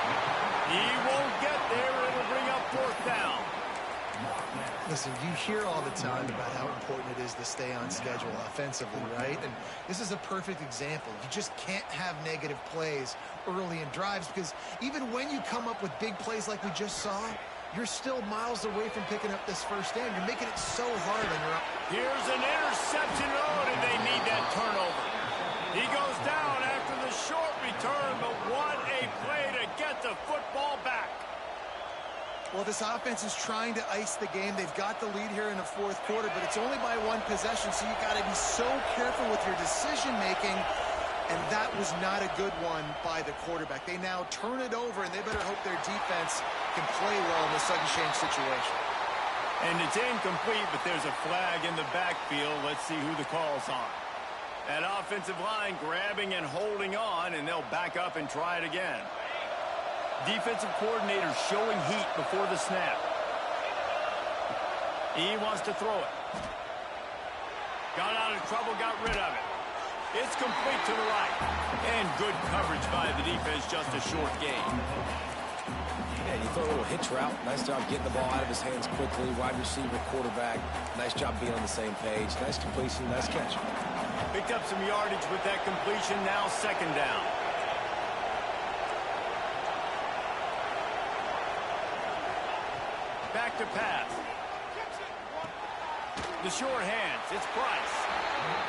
He won't get there. It'll bring up fourth down. Listen, you hear all the time about how important it is to stay on schedule offensively, right? And this is a perfect example. You just can't have negative plays early in drives because even when you come up with big plays like we just saw, you're still miles away from picking up this first down. You're making it so hard on your... Here's an interception. Oh, did they need that turnover? He goes down after the short return, but what a play to get the football back. Well, this offense is trying to ice the game. They've got the lead here in the fourth quarter, but it's only by one possession, so you got to be so careful with your decision-making. And that was not a good one by the quarterback. They now turn it over, and they better hope their defense can play well in the sudden change situation. And it's incomplete, but there's a flag in the backfield. Let's see who the call's on. That offensive line grabbing and holding on, and they'll back up and try it again. Defensive coordinator showing heat before the snap. He wants to throw it. Got out of trouble, got rid of it. It's complete to the right. And good coverage by the defense, just a short gain. Yeah, you throw a little hitch route. Nice job getting the ball out of his hands quickly. Wide receiver, quarterback. Nice job being on the same page. Nice completion, nice catch. Picked up some yardage with that completion. Now second down. Back to pass. The short hands. It's Price.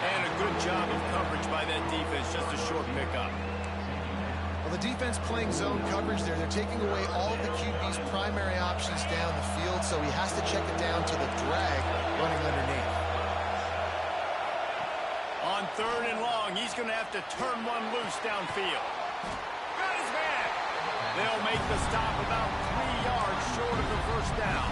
And a good job of coverage by that defense. Just a short pickup. Well, the defense playing zone coverage there. They're taking away all of the QB's primary options down the field, so he has to check it down to the drag running underneath. On third and long, he's going to have to turn one loose downfield. Got his man. They'll make the stop about 3 yards short of the first down.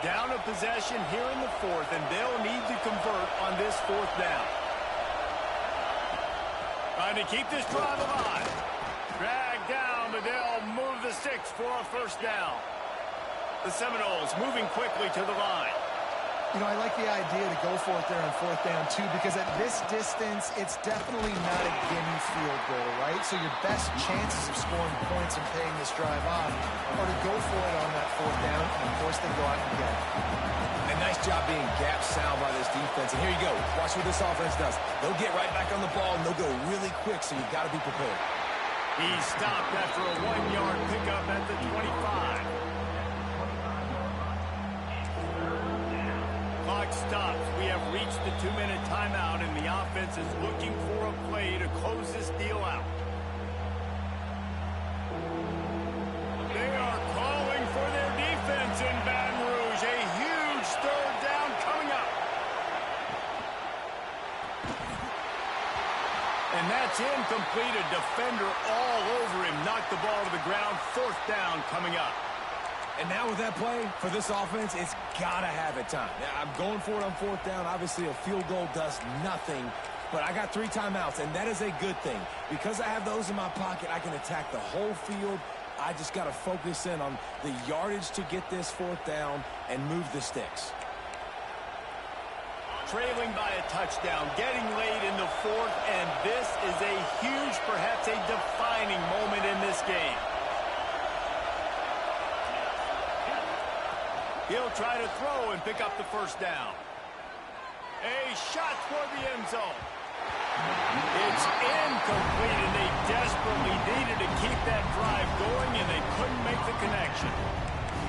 Down a possession here in the fourth, and they'll need to convert on this fourth down. Trying to keep this drive alive. Dragged down, but they'll move the sticks for a first down. The Seminoles moving quickly to the line. You know, I like the idea to go for it there on fourth down, too, because at this distance, it's definitely not a gimme field goal, right? So your best chances of scoring points and paying this drive off are to go for it on that fourth down, and of course they go out and get it. And nice job being gap sound by this defense. And here you go. Watch what this offense does. They'll get right back on the ball, and they'll go really quick, so you've got to be prepared. He stopped after a 1-yard pickup at the 25. clock stops. We have reached the 2-minute timeout, and the offense is looking for a play to close this deal out. They are calling for their defense in Baton Rouge. A huge third down coming up. And that's incomplete. A defender all over him. Knocked the ball to the ground. Fourth down coming up. And now with that play, for this offense, it's got to have it time. Now, I'm going for it on fourth down. Obviously, a field goal does nothing. But I got 3 timeouts, and that is a good thing. Because I have those in my pocket, I can attack the whole field. I just got to focus in on the yardage to get this fourth down and move the sticks. Trailing by a touchdown, getting late in the fourth, and this is a huge, perhaps a defining moment in this game. He'll try to throw and pick up the first down. A shot toward the end zone. It's incomplete, and they desperately needed to keep that drive going, and they couldn't make the connection.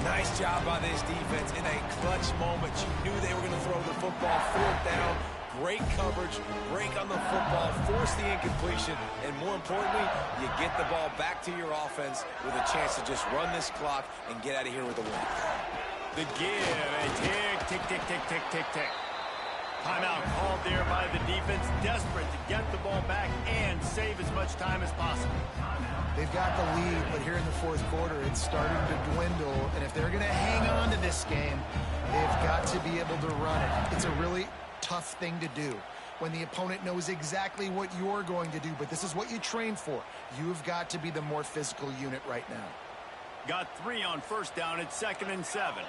Nice job by this defense in a clutch moment. You knew they were going to throw the football. Fourth down, great coverage, break on the football, force the incompletion, and more importantly, you get the ball back to your offense with a chance to just run this clock and get out of here with a win. The give, a tick, tick, tick, tick, tick, tick, tick. Timeout called there by the defense, desperate to get the ball back and save as much time as possible. They've got the lead, but here in the fourth quarter, it's starting to dwindle. And if they're going to hang on to this game, they've got to be able to run it. It's a really tough thing to do when the opponent knows exactly what you're going to do, but this is what you train for. You've got to be the more physical unit right now. Got 3 on first down. It's 2nd and 7.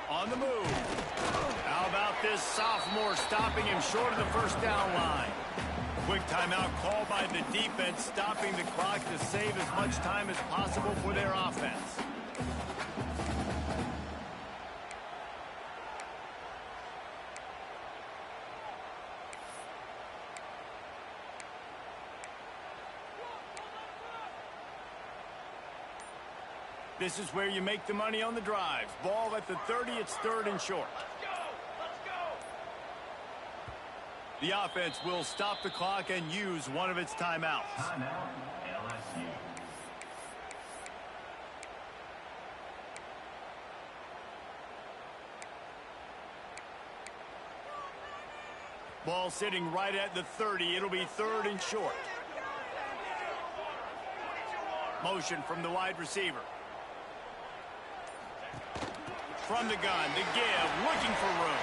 On the move. How about this sophomore stopping him short of the first down line? Quick timeout called by the defense, stopping the clock to save as much time as possible for their offense. This is where you make the money on the drives. Ball at the 30, it's 3rd and short. The offense will stop the clock and use one of its timeouts. Timeout, LSU. Ball sitting right at the 30. It'll be 3rd and short. Motion from the wide receiver. From the gun, the give, looking for room.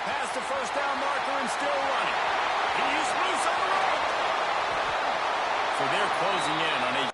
Past the first down marker and still running. He's loose on the road. So they're closing in on a